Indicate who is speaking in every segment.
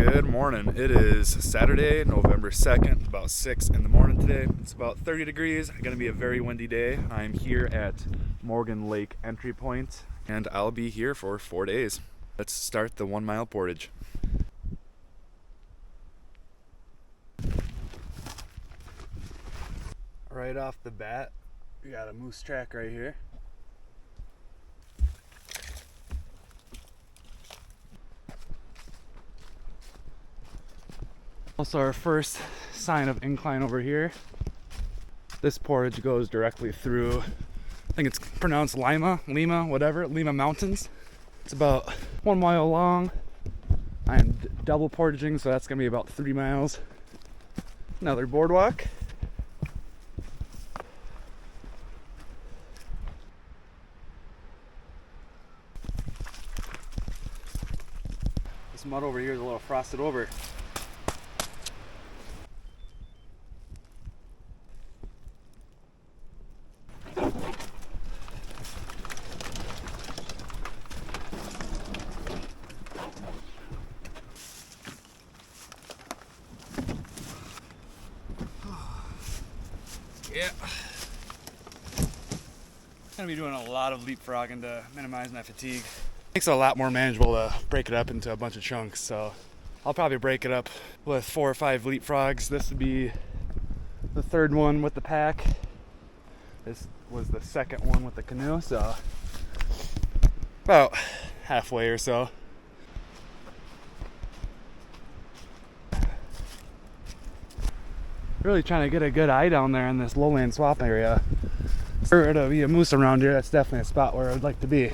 Speaker 1: Good morning. It is Saturday, November 2nd, about 6 in the morning today. It's about 30 degrees. Going to be a very windy day. I'm here at Morgan Lake entry point, and I'll be here for 4 days. Let's start the 1 mile portage. Right off the bat, we got a moose track right here. Also, our first sign of incline over here. This portage goes directly through, I think it's pronounced Lima Mountains. It's about 1 mile long. I'm double portaging, so that's gonna be about 3 miles. Another boardwalk. This mud over here is a little frosted over. Yeah. Gonna be doing a lot of leapfrogging to minimize my fatigue. Makes it a lot more manageable to break it up into a bunch of chunks, so I'll probably break it up with 4 or 5 leapfrogs. This would be the third one with the pack. This was the second one with the canoe, so about halfway or so. Really trying to get a good eye down there in this lowland swamp area. If there were to be a moose around here, that's definitely a spot where I would like to be.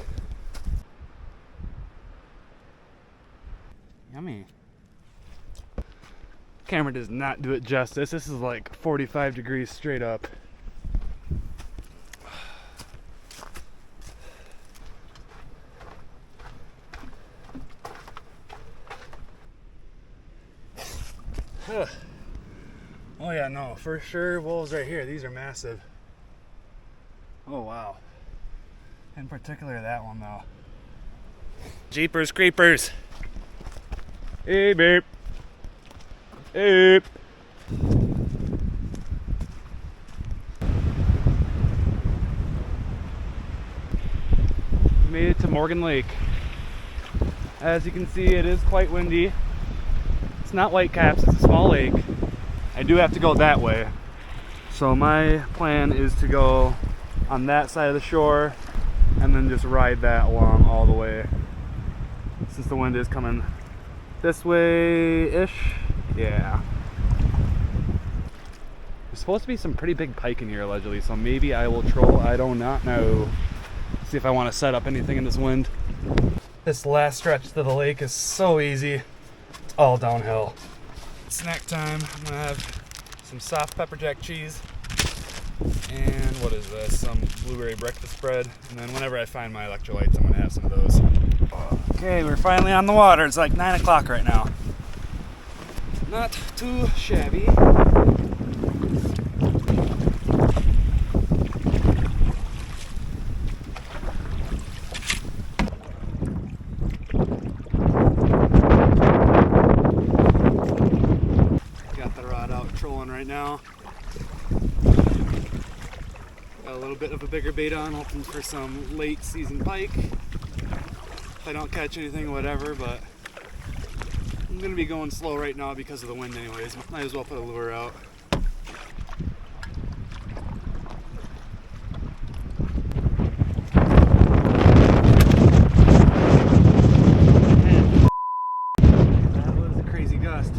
Speaker 1: Yummy. Camera does not do it justice. This is like 45 degrees straight up. Oh yeah, no, for sure wolves right here. These are massive. Oh wow. In particular that one though. Jeepers creepers. Hey babe. Hey. We made it to Morgan Lake. As you can see, it is quite windy. It's not Whitecaps, it's a small lake. I do have to go that way. So my plan is to go on that side of the shore and then just ride that along all the way. Since the wind is coming this way-ish. Yeah. There's supposed to be some pretty big pike in here allegedly, so maybe I will troll. I do not know. See if I want to set up anything in this wind. This last stretch to the lake is so easy. It's all downhill. Snack time. I'm gonna have some soft pepper jack cheese and what is this? Some blueberry breakfast bread. And then whenever I find my electrolytes, I'm gonna have some of those. Okay, we're finally on the water. It's like 9 o'clock right now. Not too shabby. Right now. Got a little bit of a bigger bait on, hoping for some late season pike. If I don't catch anything, whatever, but I'm gonna be going slow right now because of the wind anyways. Might as well put a lure out. Man, that was a crazy gust.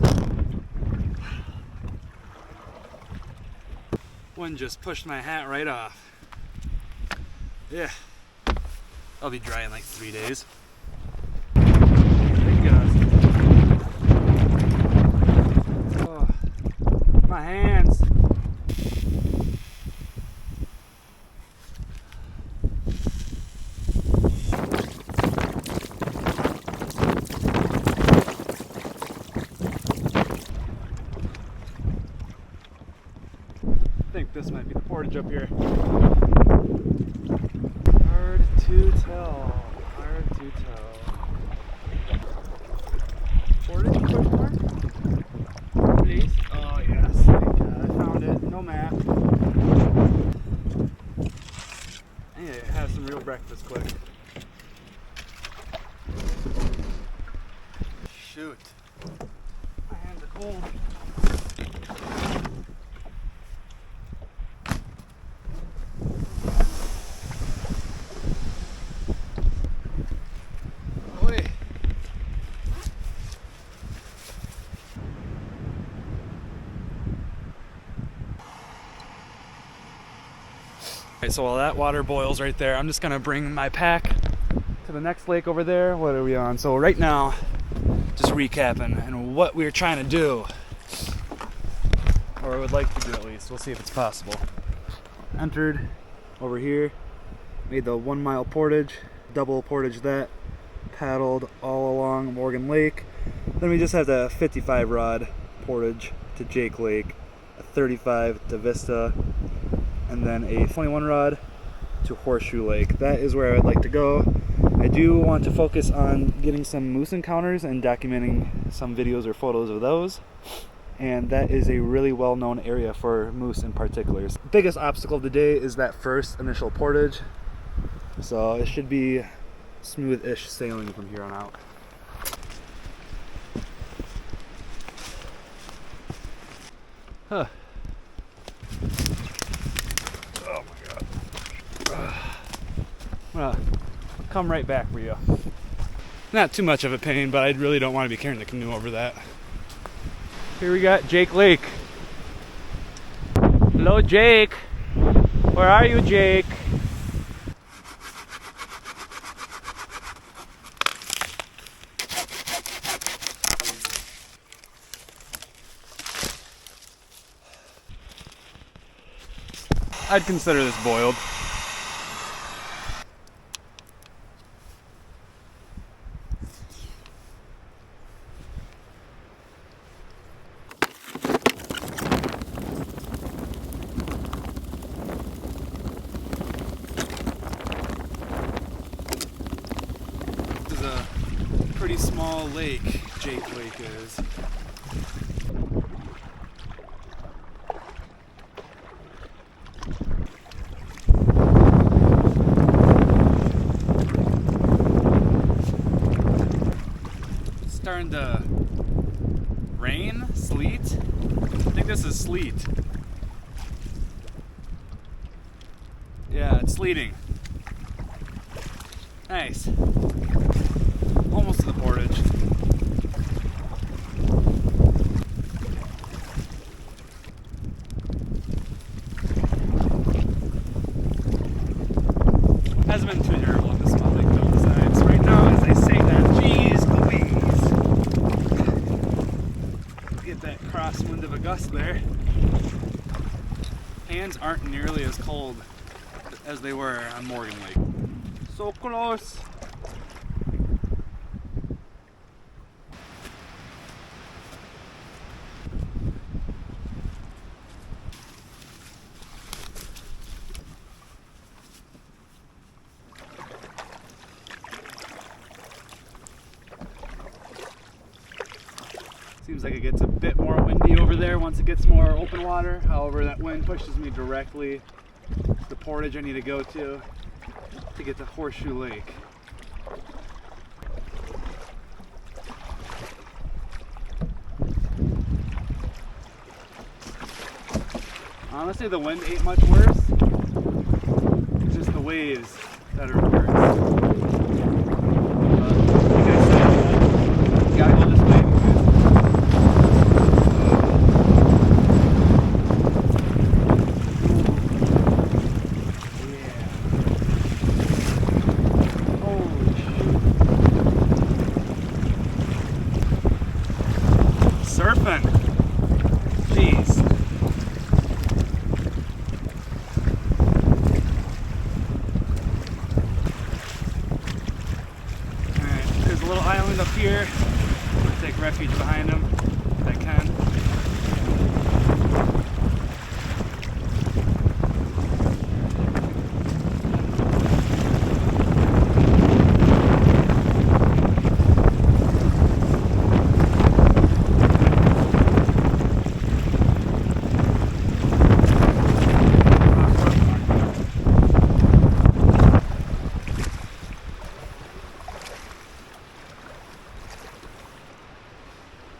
Speaker 1: Wind just pushed my hat right off. Yeah. I'll be dry in like 3 days. Big gust. Oh, my hands. I think this might be the portage up here. Hard to tell. Hard to tell. Portage? breakfast quick. Shoot. My hands are cold. Okay, so while that water boils right there, I'm just gonna bring my pack to the next lake over there. What are we on? So right now, just recapping and what we're trying to do, or I would like to do at least. We'll see if it's possible. Entered over here, made the 1 mile portage, double portage that, paddled all along Morgan Lake. Then we just had a 55 rod portage to Jake Lake, a 35 to Vista, and then a 21 rod to Horseshoe Lake. That is where I'd like to go. I do want to focus on getting some moose encounters and documenting some videos or photos of those. And that is a really well-known area for moose in particular. The biggest obstacle today is that first initial portage. So it should be smooth-ish sailing from here on out. Huh. Oh my god. I'm gonna come right back for you. Not too much of a pain, but I really don't want to be carrying the canoe over that. Here we got Jake Lake. Hello, Jake. Where are you, Jake? I'd consider this boiled. This is a pretty small lake, Jake Lake is. Starting to rain, sleet. I think this is sleet. Yeah, it's sleeting. Nice. Almost to the portage. Hasn't been too terrible at the small lake hillsides. Right now, as I say that, geez Louise. Get that crosswind of a gust there. Hands aren't nearly as cold as they were on Morgan Lake. So close. Seems like it gets a bit more windy over there once it gets more open water. However, that wind pushes me directly to the portage I need to go to get to Horseshoe Lake. Honestly, the wind ain't much worse. It's just the waves that are worse. Like I said, you gotta go this way because surfing. Jeez. Alright, there's a little island up here. I'm gonna take refuge behind him if I can.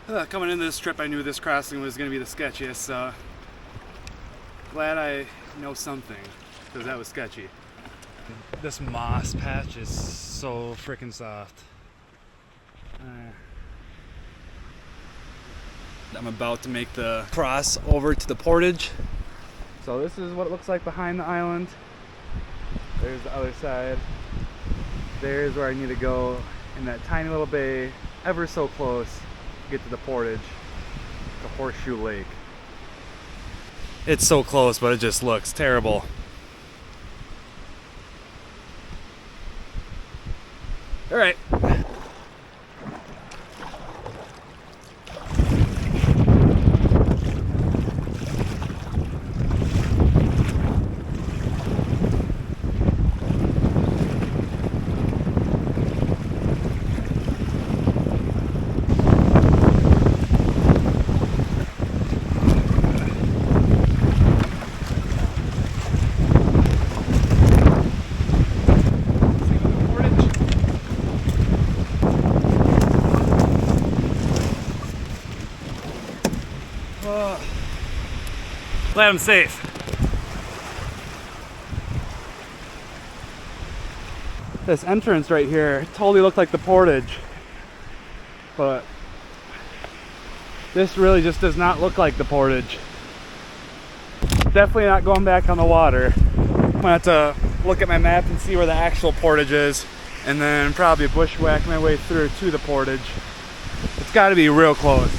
Speaker 1: Coming into this trip, I knew this crossing was going to be the sketchiest, so glad I know something, because that was sketchy. This moss patch is so freaking soft. I'm about to make the cross over to the portage. So this is what it looks like behind the island. There's the other side. There's where I need to go in that tiny little bay, ever so close to get to the portage, the Horseshoe Lake. It's so close, but it just looks terrible. All right. Glad I'm safe. This entrance right here totally looked like the portage, but this really just does not look like the portage. Definitely not going back on the water. I'm gonna have to look at my map and see where the actual portage is, and then probably bushwhack my way through to the portage. It's got to be real close.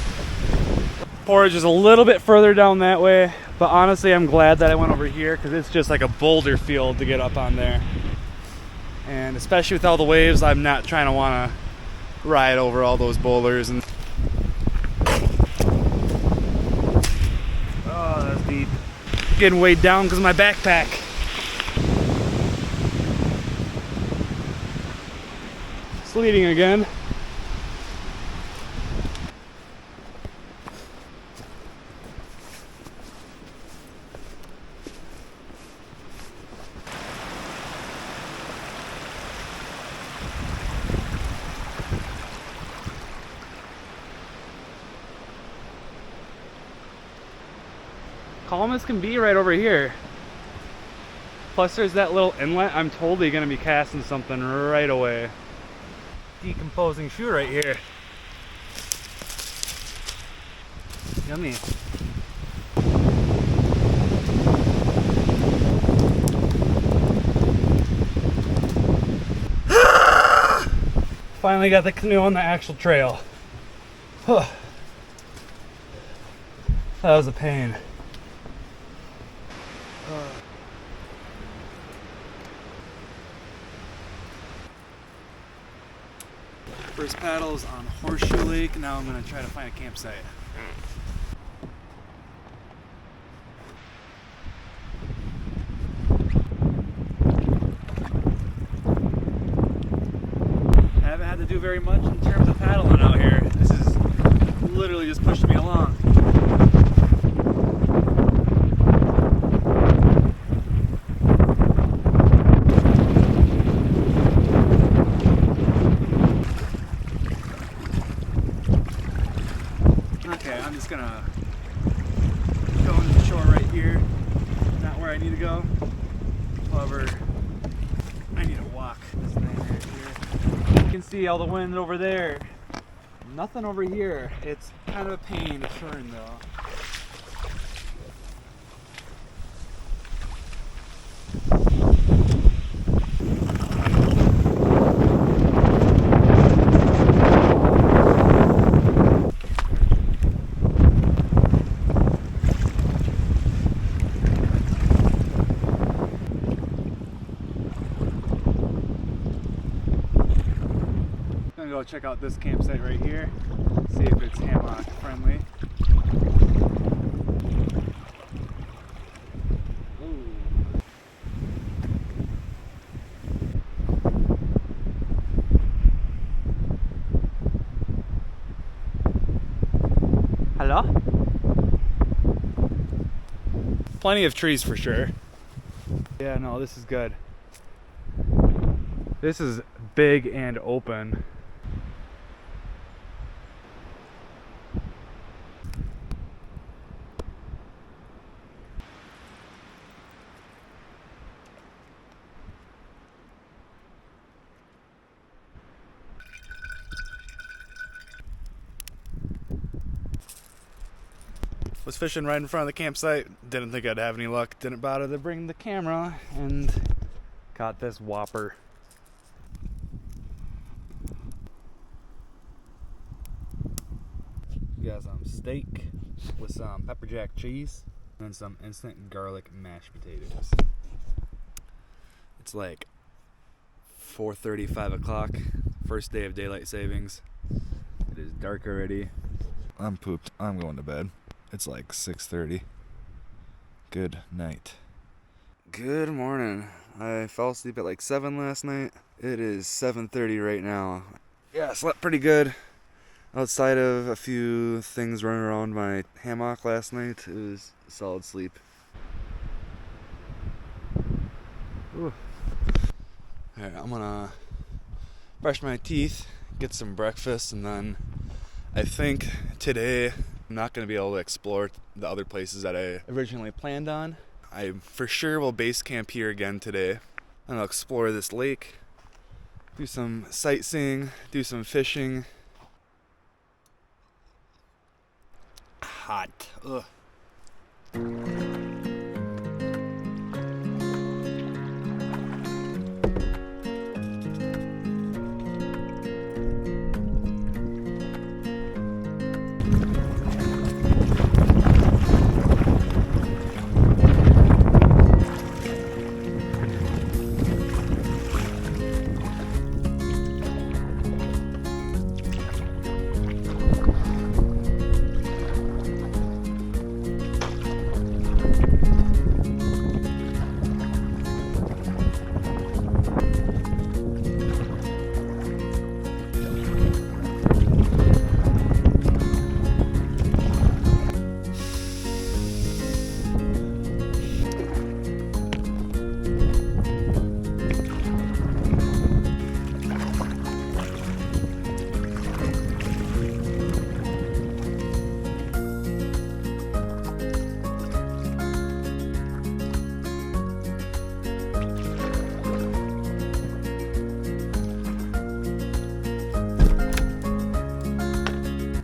Speaker 1: Portage is a little bit further down that way, but honestly I'm glad that I went over here because it's just like a boulder field to get up on there. And especially with all the waves, I'm not trying to want to ride over all those boulders. And oh, that's deep. Getting weighed down because of my backpack. Sleeting again. Calm as can be right over here. Plus there's that little inlet. I'm totally gonna be casting something right away. Decomposing shoe right here. Yummy. Finally got the canoe on the actual trail. That was a pain. First paddles on Horseshoe Lake. Now I'm going to try to find a campsite. I haven't had to do very much in terms of paddling out here. This is literally just pushing me along. Okay, I'm just gonna go into the shore right here. Not where I need to go. However, I need to walk this thing right here. You can see all the wind over there. Nothing over here. It's kind of a pain to turn though. Go check out this campsite right here, see if it's hammock friendly. Ooh. Hello? Plenty of trees for sure. Yeah, no, this is good. This is big and open. Was fishing right in front of the campsite. Didn't think I'd have any luck. Didn't bother to bring the camera and caught this whopper. We got some steak with some pepper jack cheese and some instant garlic mashed potatoes. It's like 4:30, 5 o'clock, first day of daylight savings. It is dark already.
Speaker 2: I'm pooped. I'm going to bed. It's like 6:30. Good night.
Speaker 1: Good morning. I fell asleep at like 7 last night. It is 7:30 right now. Yeah, I slept pretty good. Outside of a few things running around my hammock last night, it was a solid sleep. Ooh. Alright, I'm gonna brush my teeth, get some breakfast, and then I think today I'm not gonna be able to explore the other places that I originally planned on. I for sure will base camp here again today, and I'll explore this lake, do some sightseeing, do some fishing. Hot. Ugh.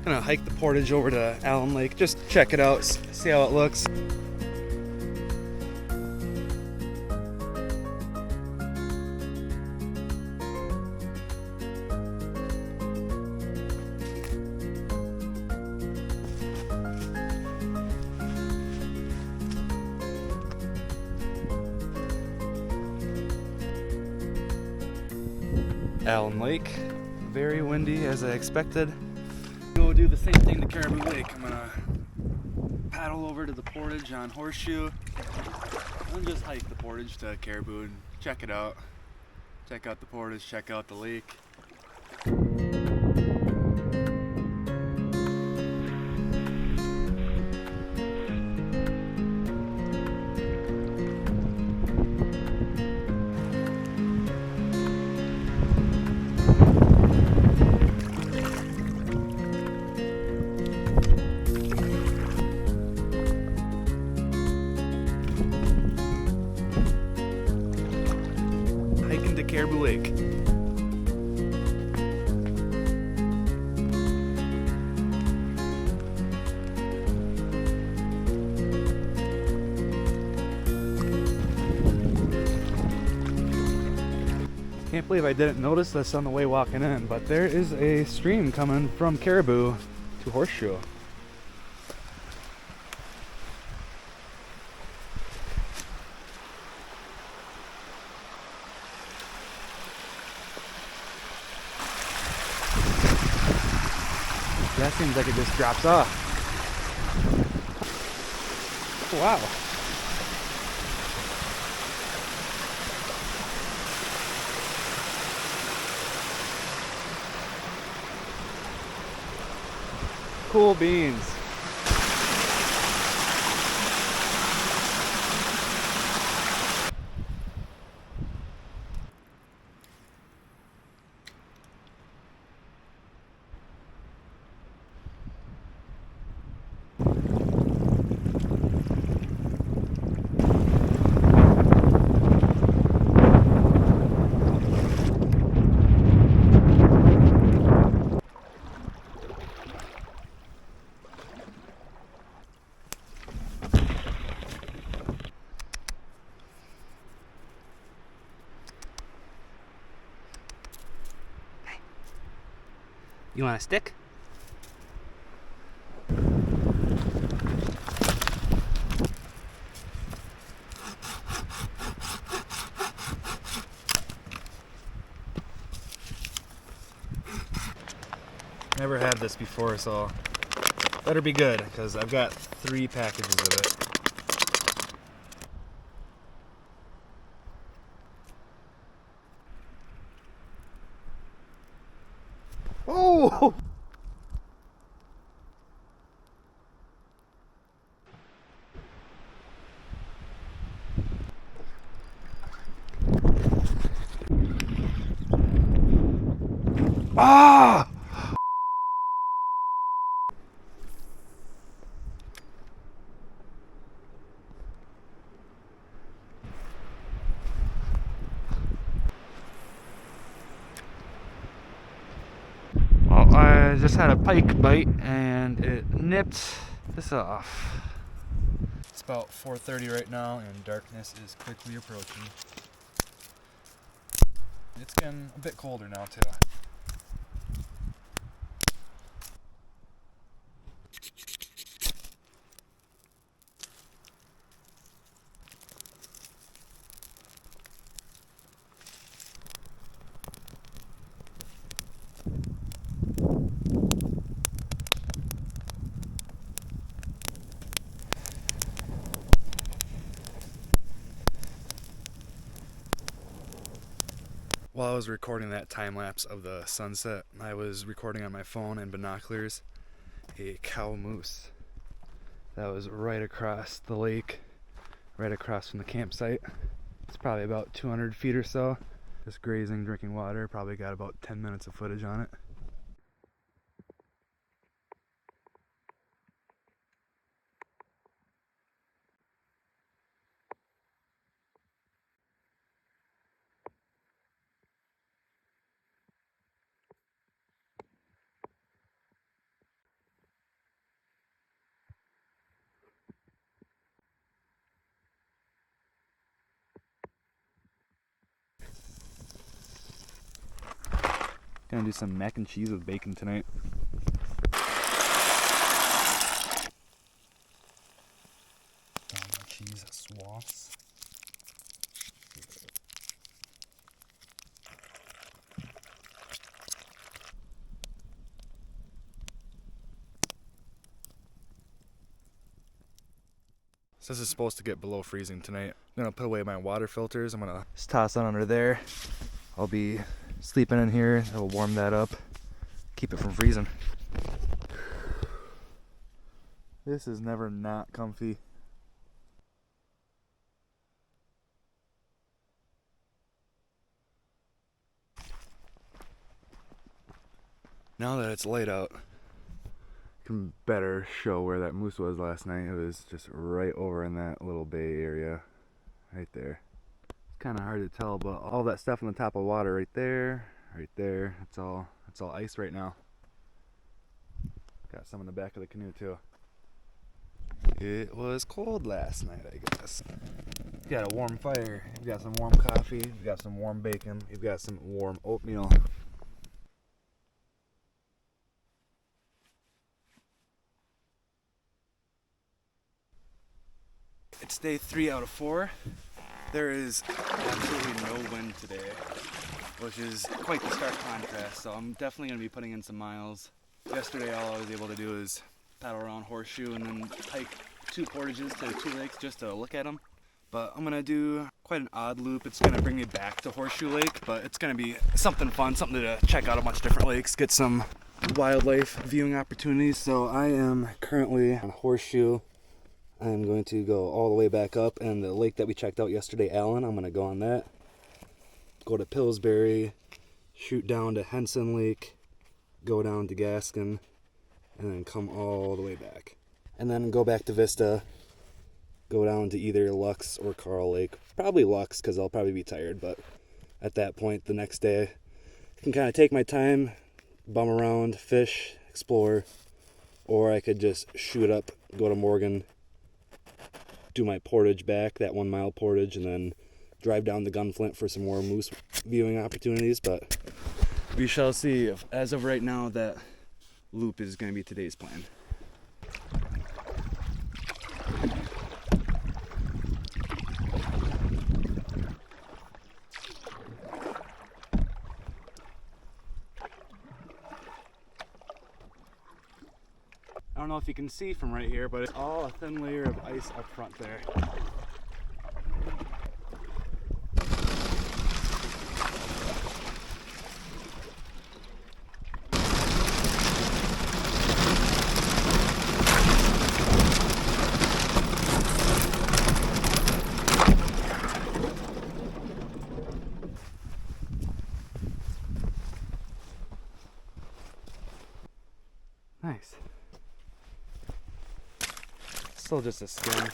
Speaker 1: Gonna hike the portage over to Allen Lake, just check it out, see how it looks. Allen Lake, very windy as I expected. Go do the same thing to Caribou Lake. I'm gonna paddle over to the portage on Horseshoe and just hike the portage to Caribou and check it out. Check out the portage, check out the lake. Hiking to Caribou Lake. Can't believe I didn't notice this on the way walking in, but there is a stream coming from Caribou to Horseshoe. That seems like it just drops off. Wow. Cool beans. You want a stick? Never had this before, so better be good, because I've got 3 packages of it. Oh! Ah! Well, I just had a pike bite and it nipped this off. It's about 4:30 right now and darkness is quickly approaching. It's getting a bit colder now too. While I was recording that time lapse of the sunset, I was recording on my phone and binoculars a cow moose that was right across the lake, right across from the campsite. It's probably about 200 feet or so. Just grazing, drinking water. Probably got about 10 minutes of footage on it. Gonna do some mac and cheese with bacon tonight. Cheese swaths. So this is supposed to get below freezing tonight. I'm gonna put away my water filters. I'm gonna just toss that under there. I'll be sleeping in here. It'll warm that up. Keep it from freezing. This is never not comfy. Now that it's light out, I can better show where that moose was last night. It was just right over in that little bay area, right there. It's kind of hard to tell, but all that stuff on the top of water right there, it's all ice right now. Got some in the back of the canoe too. It was cold last night, I guess. You've got a warm fire, you've got some warm coffee, you've got some warm bacon, you've got some warm oatmeal. It's day 3 out of 4. There is absolutely no wind today, which is quite the stark contrast, so I'm definitely going to be putting in some miles. Yesterday all I was able to do is paddle around Horseshoe and then hike 2 portages to 2 lakes just to look at them. But I'm going to do quite an odd loop. It's going to bring me back to Horseshoe Lake, but it's going to be something fun, something to check out a bunch of different lakes, get some wildlife viewing opportunities. So I am currently on Horseshoe. I'm going to go all the way back up, and the lake that we checked out yesterday, Allen, I'm going to go on that. Go to Pillsbury, shoot down to Henson Lake, go down to Gaskin, and then come all the way back. And then go back to Vista, go down to either Lux or Carl Lake. Probably Lux, because I'll probably be tired, but at that point, the next day, I can kind of take my time, bum around, fish, explore, or I could just shoot up, go to Morgan, do my portage back, that 1 mile portage, and then drive down to Gunflint for some more moose viewing opportunities. But We shall see. If, as of right now, that loop is going to be today's plan. I don't know if you can see from right here, but it's all a thin layer of ice up front there. Nice. Still just a skin.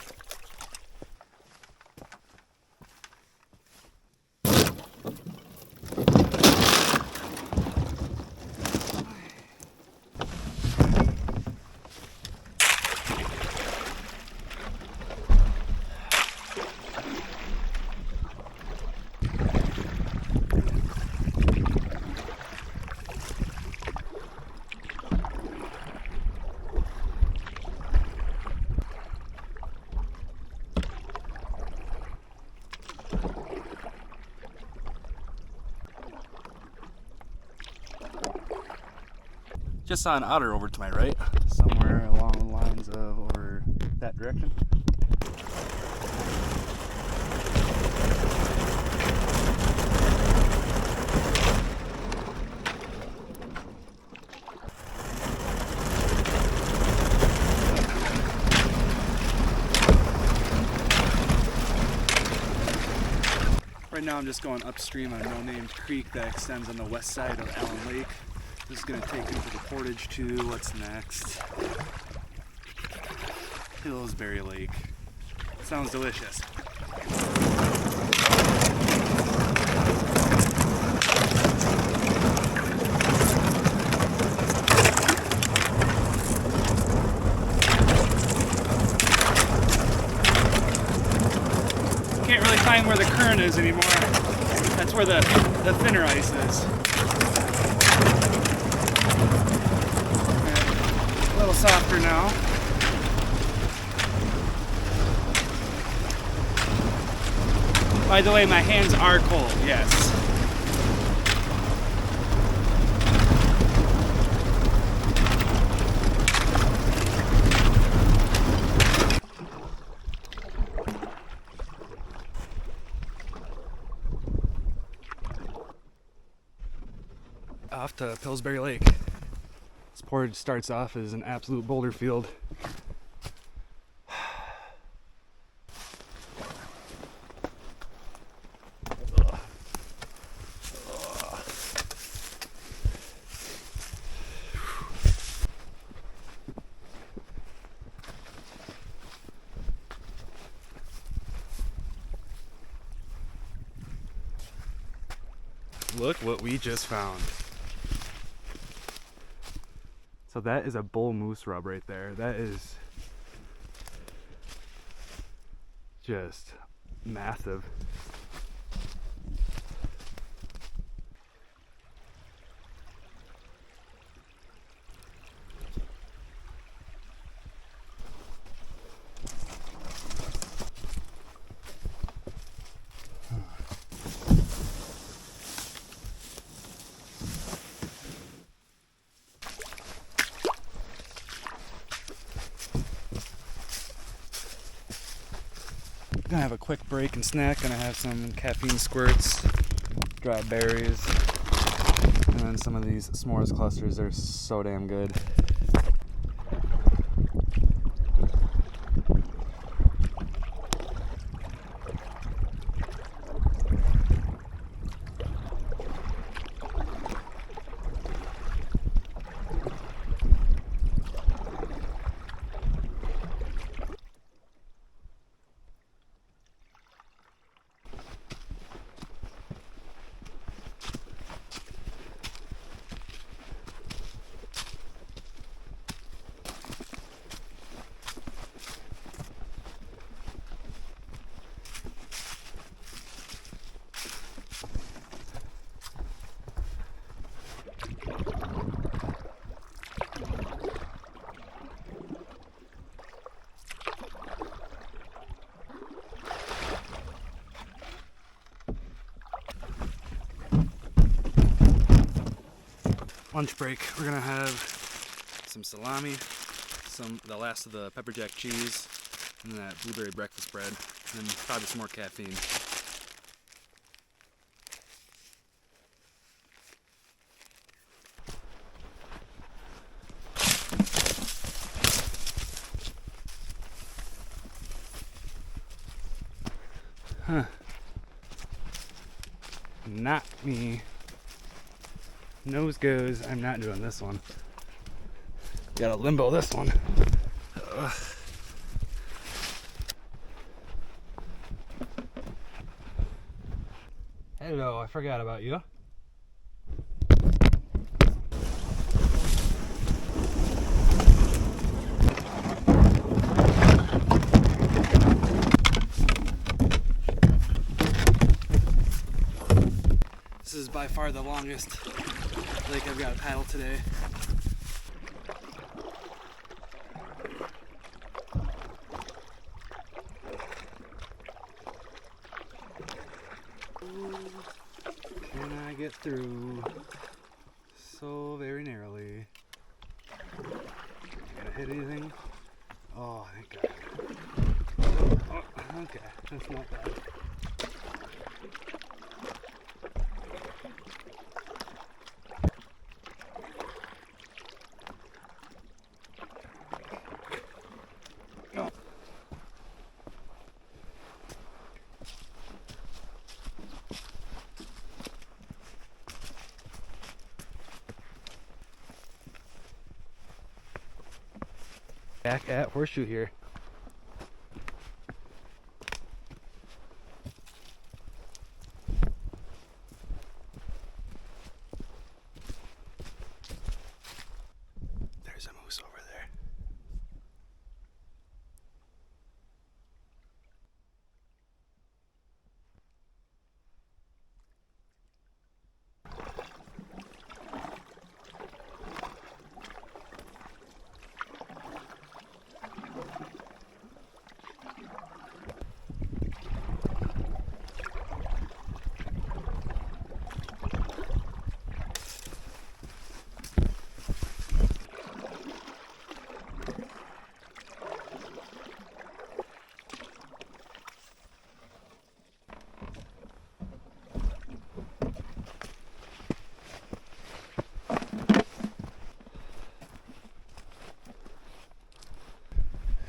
Speaker 1: Just saw an otter over to my right, somewhere along the lines of over that direction. Right now I'm just going upstream on a no-named creek that extends on the west side of Allen Lake. This is going to take me to the portage to what's next? Pillsbury Lake. Sounds delicious. Can't really find where the current is anymore. That's where the thinner ice is. A little softer now. By the way, my hands are cold, yes. Off to Pillsbury Lake. This portage starts off as an absolute boulder field. Look what we just found. So that is a bull moose rub right there. That is just massive. Gonna have a quick break and snack. Gonna have some caffeine squirts, dried berries, and then some of these s'mores clusters. They're so damn good. lunch break. We're gonna have some salami, the last of the pepper jack cheese, and that blueberry breakfast bread, and probably some more caffeine. Huh. Not me. Nose goes. I'm not doing this one. Gotta limbo this one. Ugh. Hello, I forgot about you. This is by far the longest lake I've got to paddle today. Can I get through so very narrowly? Gonna hit anything? Oh, thank God. Oh, okay, that's not bad. Back at Horseshoe here. There's a moose over there.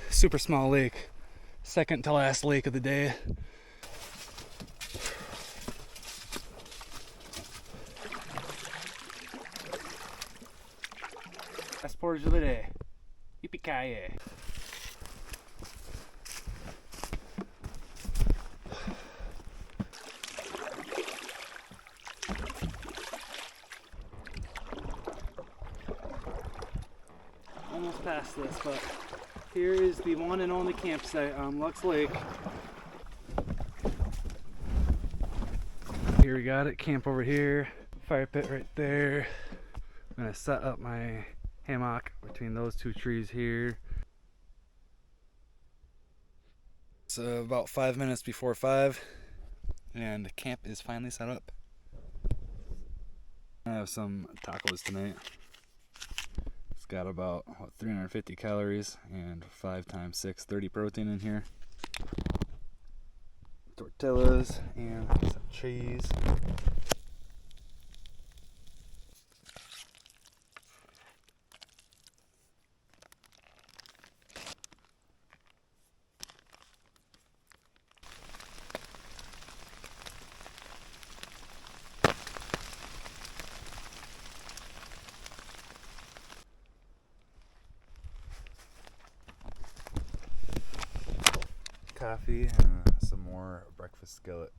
Speaker 1: Super small lake, second to last lake of the day. Last portage of the day. Yippee-ki-yay. Almost past this, but here is the one and only campsite on Lux Lake. Here we got it, camp over here, fire pit right there. I'm gonna set up my hammock between those two trees here. It's about 5 minutes before 5 and camp is finally set up. I have some tacos tonight. It's got about 350 calories and 5 times 6, 30 protein in here. Tortillas and some cheese.
Speaker 2: Coffee and some more breakfast skillet.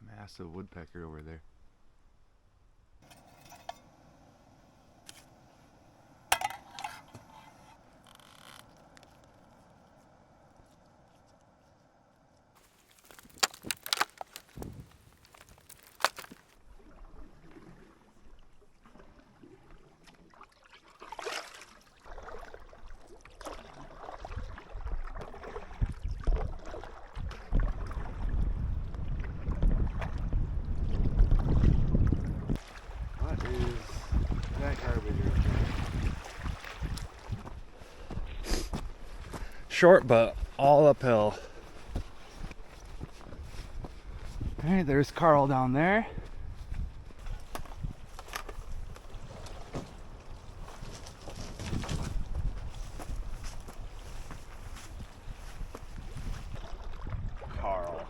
Speaker 2: Massive woodpecker over there.
Speaker 1: short, but all uphill. All right, there's Carl down there. Carl.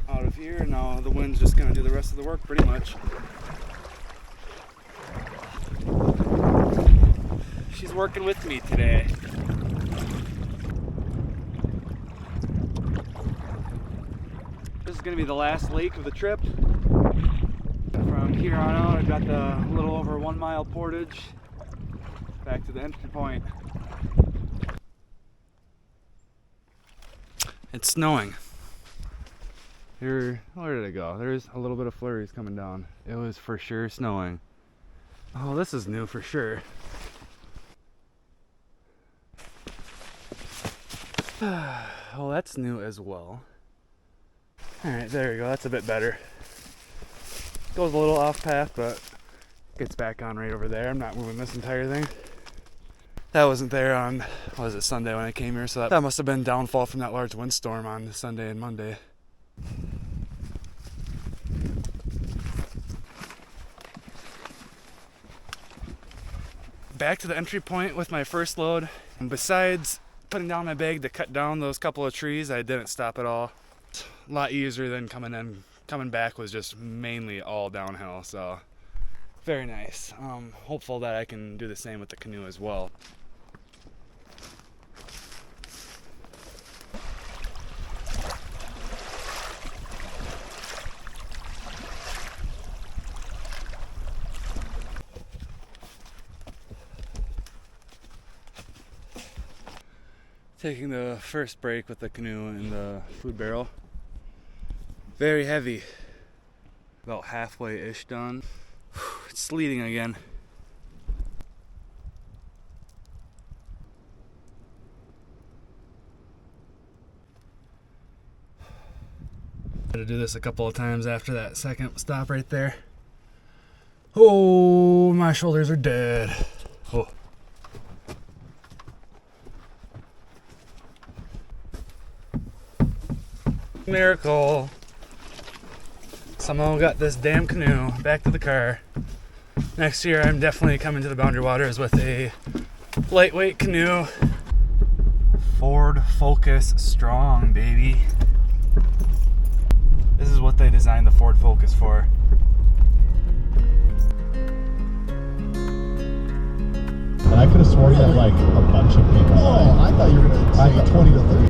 Speaker 1: Out of here, now the wind's just gonna do the rest of the work pretty much. She's working with me today. This is gonna be the last lake of the trip. From here on out, I've got the little over 1 mile portage back to the entry point. It's snowing. Where did it go? There's a little bit of flurries coming down. It was for sure snowing. Oh, this is new for sure. Well, that's new as well. Alright, there we go. That's a bit better. Goes a little off path, but gets back on right over there. I'm not moving this entire thing. That wasn't there on, what was it, Sunday when I came here, so that must have been downfall from that large windstorm on Sunday and Monday. Back to the entry point with my first load. And besides putting down my bag to cut down those couple of trees, I didn't stop at all. A lot easier than coming in. Coming back was just mainly all downhill, so very nice. Hopeful that I can do the same with the canoe as well. Taking the first break with the canoe and the food barrel. Very heavy. About halfway-ish done. It's sleeting again. Had to do this a couple of times after that second stop right there. Oh, my shoulders are dead. Oh. Miracle. Somehow got this damn canoe back to the car. Next year I'm definitely coming to the Boundary Waters with a lightweight canoe. Ford Focus strong, baby. This is what they designed the Ford Focus for.
Speaker 3: And I could have sworn that like a bunch of people. Oh, I thought you were going to say 20 to 30